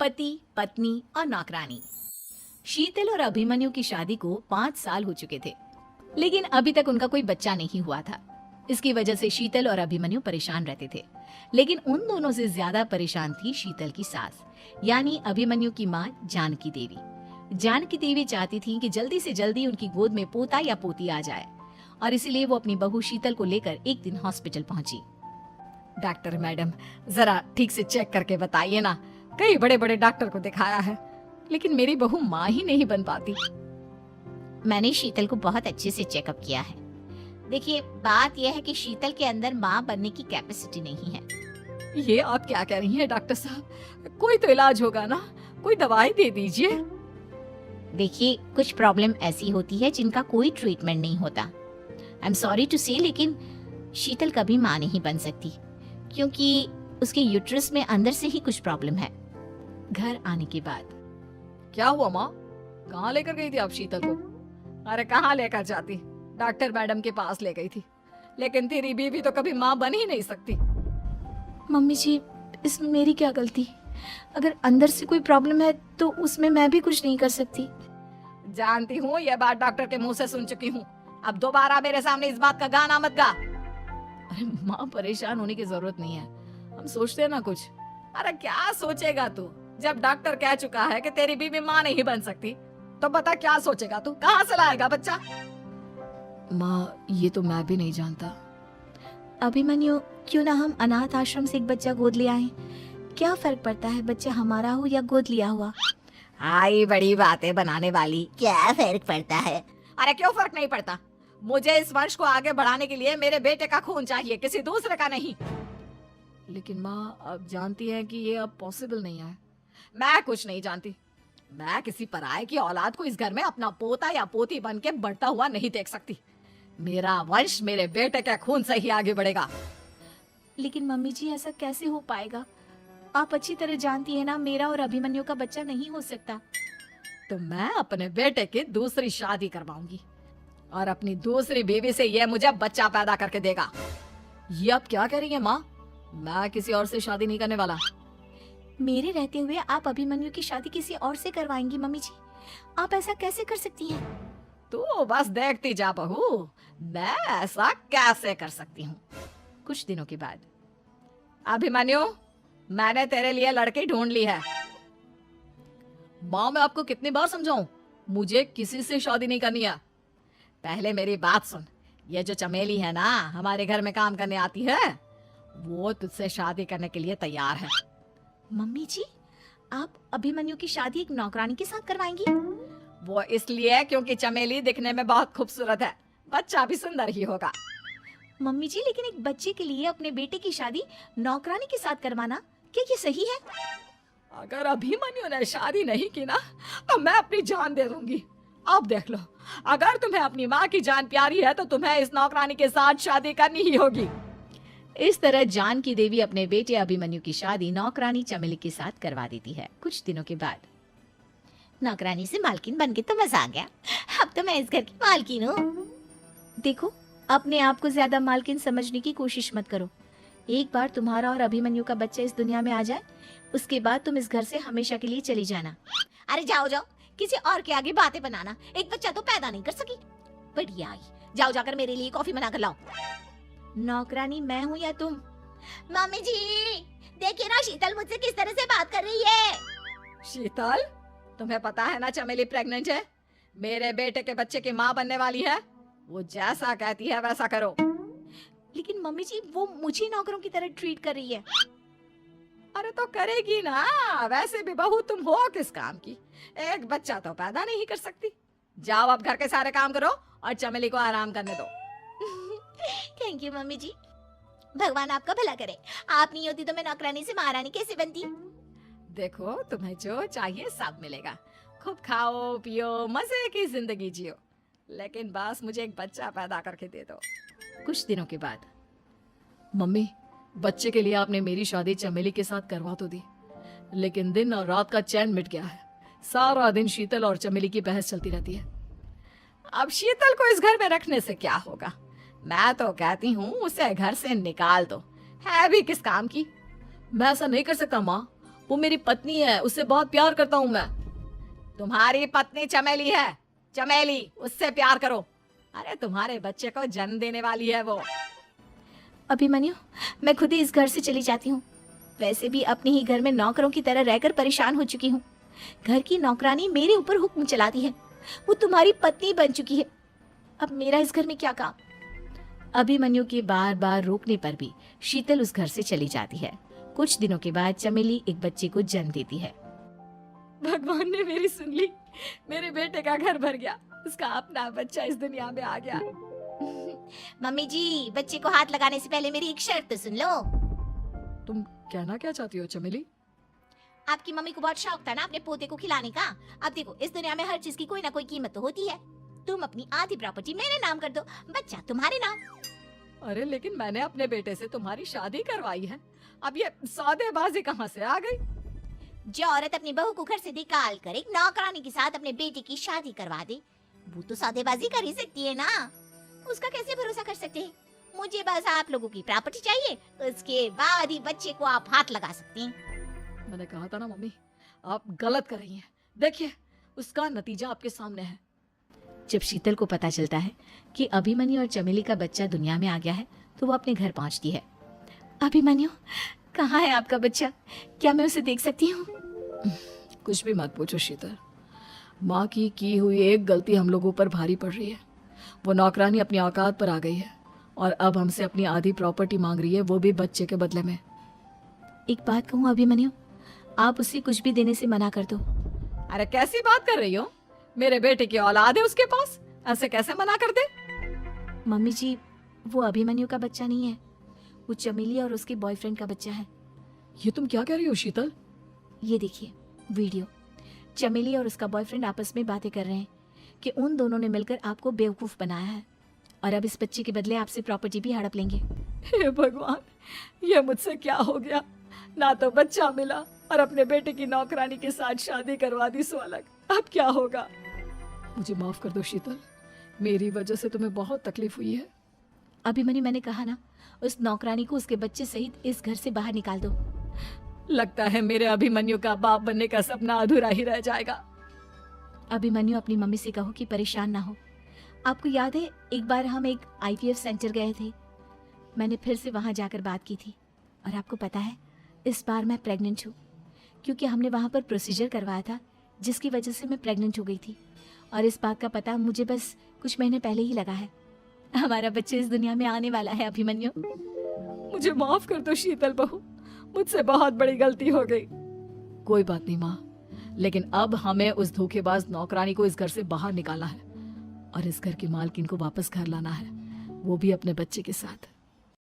पति, पत्नी और नौकरानी। शीतल और अभिमन्यु की शादी को 5 साल हो चुके थे, लेकिन अभी तक उनका कोई बच्चा नहीं हुआ था। इसकी वजह से शीतल और अभिमन्यु परेशान रहते थे, लेकिन उन दोनों से ज्यादा परेशान थी शीतल की सास, यानी अभिमन्यु की माँ जानकी देवी। जानकी देवी चाहती थी कि जल्दी से जल्दी उनकी गोद में पोता या पोती आ जाए, और इसीलिए वो अपनी बहू शीतल को लेकर एक दिन हॉस्पिटल पहुंची। डॉक्टर मैडम, जरा ठीक से चेक करके बताइए ना। कई बड़े बड़े डॉक्टर को दिखाया है, लेकिन मेरी बहू माँ ही नहीं बन पाती। मैंने शीतल को बहुत अच्छे से चेकअप किया है। देखिए, बात यह है कि शीतल के अंदर माँ बनने की कैपेसिटी नहीं है। ये आप क्या कह रही हैं डॉक्टर साहब? कोई तो इलाज होगा ना, कोई दवाई दे दीजिए। देखिए, कुछ प्रॉब्लम ऐसी होती है जिनका कोई ट्रीटमेंट नहीं होता। आई एम सॉरी टू से, लेकिन शीतल कभी माँ नहीं बन सकती, क्योंकि उसके यूट्रस में अंदर से ही कुछ प्रॉब्लम है। घर आने के बाद क्या हुआ माँ? कहाँ लेकर गई थी आप शीतल को? अरे कहाँ लेकर जाती, डॉक्टर मैडम के पास ले गई थी, लेकिन तेरी बीवी तो कभी माँ बन ही नहीं सकती। मम्मी जी, इसमें मेरी क्या गलती? अगर अंदर से कोई प्रॉब्लम है तो उसमें मैं भी कुछ नहीं कर सकती। जानती हूँ, यह बात डॉक्टर के मुंह से सुन चुकी हूँ। अब दोबारा मेरे सामने इस बात का गाना मत गा। अरे माँ, परेशान होने की जरूरत नहीं है, हम सोचते हैं ना कुछ। अरे क्या सोचेगा तू? जब डॉक्टर कह चुका है कि तेरी बीवी माँ नहीं बन सकती, तो बता क्या सोचेगा तू? कहाँ से लाएगा बच्चा? माँ, ये तो मैं भी नहीं जानता। अभिमन्यु, क्यों ना हम अनाथ आश्रम से एक बच्चा गोद ले आए? क्या फर्क पड़ता है बच्चा हमारा हो या गोद लिया हुआ? आई बड़ी बातें बनाने वाली। क्या फर्क पड़ता है? अरे क्यों फर्क नहीं पड़ता? मुझे इस वंश को आगे बढ़ाने के लिए मेरे बेटे का खून चाहिए, किसी दूसरे का नहीं। लेकिन माँ, आप जानती हैं कि ये अब पॉसिबल नहीं है। मैं कुछ नहीं जानती। मैं किसी पराये की औलाद को इस घर में अपना पोता या पोती बन के बढ़ता हुआ नहीं देख सकती। मेरा वंश मेरे बेटे के खून से ही आगे बढ़ेगा। लेकिन मम्मी जी, ऐसा कैसे हो पाएगा? आप अच्छी तरह जानती है ना, मेरा और अभिमन्यु का बच्चा नहीं हो सकता। तो मैं अपने बेटे की दूसरी शादी करवाऊंगी, और अपनी दूसरी बीवी से यह मुझे बच्चा पैदा करके देगा। ये आप क्या कह रही हैं माँ? मैं किसी और से शादी नहीं करने वाला। मेरे रहते हुए आप अभिमन्यु की शादी किसी और से करवाएंगी? मम्मी जी, आप ऐसा कैसे कर सकती हैं? तू बस देखती जा बहू, मैं ऐसा कैसे कर सकती हूँ। कुछ दिनों के बाद, अभिमन्यु, मैंने तेरे लिए लड़की ढूंढ ली है। माँ, मैं आपको कितनी बार समझाऊं, मुझे किसी से शादी नहीं करनी है। पहले मेरी बात सुन। ये जो चमेली है ना, हमारे घर में काम करने आती है, वो तुझसे शादी करने के लिए तैयार है। मम्मी जी, आप अभिमन्यु की शादी एक नौकरानी के साथ करवाएंगी? वो इसलिए क्योंकि चमेली दिखने में बहुत खूबसूरत है, बच्चा भी सुंदर ही होगा। मम्मी जी, लेकिन एक बच्चे के लिए अपने बेटे की शादी नौकरानी के साथ करवाना, क्या ये सही है? अगर अभिमन्यु ने शादी नहीं की ना, तो मैं अपनी जान दे दूंगी। अब देख लो, अगर तुम्हें अपनी माँ की जान प्यारी है तो तुम्हें इस नौकरानी के साथ शादी करनी ही होगी। इस तरह जानकी देवी अपने बेटे अभिमन्यु की शादी नौकरानी चमेली के साथ करवा देती है। कुछ दिनों के बाद, नौकरानी से मालकिन बन के तो मजा आ गया, अब तो मैं इस घर की मालकिन हूँ। देखो, अपने आप को ज्यादा मालकिन समझने की कोशिश मत करो। एक बार तुम्हारा और अभिमन्यु का बच्चा इस दुनिया में आ जाए, उसके बाद तुम इस घर से हमेशा के लिए चली जाना। अरे जाओ जाओ, किसी और के आगे बातें बनाना। एक बच्चा तो पैदा नहीं कर सकी, बढ़िया आई। जाओ जाकर मेरे लिए कॉफी बना कर लाओ। नौकरानी मैं हूँ या तुम? मम्मी जी, देखिए ना शीतल मुझसे किस तरह से बात कर रही है। शीतल, तुम्हें पता है ना चमेली प्रेग्नेंट है, मेरे बेटे के बच्चे की माँ बनने वाली है। वो जैसा कहती है वैसा करो। लेकिन मम्मी जी, वो मुझे नौकरों की तरह ट्रीट कर रही है। अरे तो करेगी ना, वैसे भी बहू तुम हो किस काम की? एक बच्चा तो पैदा नहीं कर सकती। जाओ अब घर के सारे काम करो और चमेली को आराम करने दो। थैंक यू मम्मी जी, भगवान आपका भला करे। आप नहीं होती तो मैं नौकरानी से महारानी कैसे बनती? देखो, तुम्हें जो चाहिए सब मिलेगा। खूब खाओ पियो, मजे की जिंदगी जियो, लेकिन बस मुझे एक बच्चा पैदा करके दे दो। कुछ दिनों के बाद, मम्मी, बच्चे के लिए आपने मेरी शादी चमेली के साथ करवा तो दी, लेकिन दिन और रात का चैन मिट गया है। सारा दिन शीतल और चमेली की बहस चलती रहती है। अब शीतल को इस घर में रखने से क्या होगा? मैं तो कहती हूँ उसे घर से निकाल दो, है भी किस काम की। मैं ऐसा नहीं कर सकता माँ, वो मेरी पत्नी है, उससे बहुत प्यार करता हूँ मैं। तुम्हारी पत्नी चमेली है, चमेली, उससे प्यार करो। अरे तुम्हारे बच्चे को जन्म देने वाली है वो। अभिमन्यु, मैं खुद ही इस घर से चली जाती हूँ। वैसे भी अपने ही घर में नौकरों की तरह रहकर परेशान हो चुकी हूँ। घर की नौकरानी मेरे ऊपर हुक्म चलाती है। वो तुम्हारी पत्नी बन चुकी है। अब मेरा इस घर में क्या काम? अभिमन्यु के बार बार रोकने पर भी शीतल उस घर से चली जाती है। कुछ दिनों के बाद चमेली एक बच्चे को जन्म देती है। भगवान ने मेरी सुन ली, मेरे बेटे का घर भर गया, उसका अपना बच्चा इस दुनिया में आ गया। मम्मी जी, बच्चे को हाथ लगाने से पहले मेरी एक शर्त तो सुन लो। तुम कहना क्या चाहती हो चमेली? आपकी मम्मी को बहुत शौक था ना अपने पोते को खिलाने का। अब देखो, इस दुनिया में हर चीज की कोई ना कोई कीमत तो होती है। तुम अपनी आधी प्रॉपर्टी मेरे नाम कर दो, बच्चा तुम्हारे नाम। अरे लेकिन मैंने अपने बेटे से तुम्हारी शादी करवाई है, अब ये सौदेबाजी कहाँ से आ गई? जो औरत अपनी बहू को घर से निकाल कर एक नौकरानी के साथ अपने बेटे की शादी करवा दे, वो तो सौदेबाजी कर ही सकती है ना। उसका कैसे भरोसा कर सकते हैं? मुझे बस आप लोगों की प्रॉपर्टी चाहिए, उसके बाद ही बच्चे को आप हाथ लगा सकते हैं। मैंने कहा था ना मम्मी, आप गलत कर रही हैं। देखिए, उसका नतीजा आपके सामने है। जब शीतल को पता चलता है कि अभिमन्यु और चमेली का बच्चा दुनिया में आ गया है, तो वो अपने घर पहुंचती है। अभिमन्यु, कहाँ है आपका बच्चा? क्या मैं उसे देख सकती हूँ? कुछ भी मत पूछो शीतल, माँ की हुई एक गलती हम लोगों पर भारी पड़ रही है। वो नौकरानी अपनी औकात पर आ गई है और अब हमसे अपनी आधी प्रॉपर्टी मांग रही है, वो भी बच्चे के बदले में। एक बात कहूँ अभिमन्यु, आप उसे कुछ भी देने से मना कर दो। अरे कैसी बात कर रही हो? मेरे बेटे की औलाद है उसके पास, ऐसे कैसे मना कर दे? मम्मी जी, वो अभिमन्यु का बच्चा नहीं है, वो चमेली और उसके बॉयफ्रेंड का बच्चा है। ये तुम क्या कह रही हो शीतल? ये देखिए वीडियो। चमेली और उसका बॉयफ्रेंड आपस में बातें कर रहे हैं कि उन दोनों ने मिलकर आपको बेवकूफ बनाया है और अब इस बच्चे के बदले आपसे प्रॉपर्टी भी हड़प लेंगे। हे भगवान, ये मुझसे क्या हो गया? ना तो बच्चा मिला और अपने बेटे की नौकरानी के साथ शादी करवा दी, सो अलग। अब क्या होगा? मुझे माफ कर दो शीतल, मेरी वजह से तुम्हें बहुत तकलीफ हुई है। अभिमन्यु, मैंने कहा ना, उस नौकरानी को उसके बच्चे सहित इस घर से बाहर निकाल दो। लगता है मेरे अभिमन्यु का बाप बनने का सपना अधूरा ही रह जाएगा। अभिमन्यु, अपनी मम्मी से कहो कि परेशान ना हो। आपको याद है एक बार हम एक IVF सेंटर गए थे, मैंने फिर से वहां जाकर बात की थी और आपको पता है इस बार मैं प्रेग्नेंट हूँ, क्योंकि हमने वहां पर प्रोसीजर करवाया था जिसकी वजह से मैं प्रेग्नेंट हो गई थी और इस बात का पता मुझे बस कुछ महीने पहले ही लगा है। हमारा बच्चा इस दुनिया में आने वाला है अभिमन्यु। मुझे माफ कर दो शीतल बहू, मुझसे बहुत बड़ी गलती हो गई। कोई बात नहीं माँ, लेकिन अब हमें उस धोखेबाज नौकरानी को इस घर से बाहर निकालना है और इस घर की मालकिन को वापस घर लाना है, वो भी अपने बच्चे के साथ।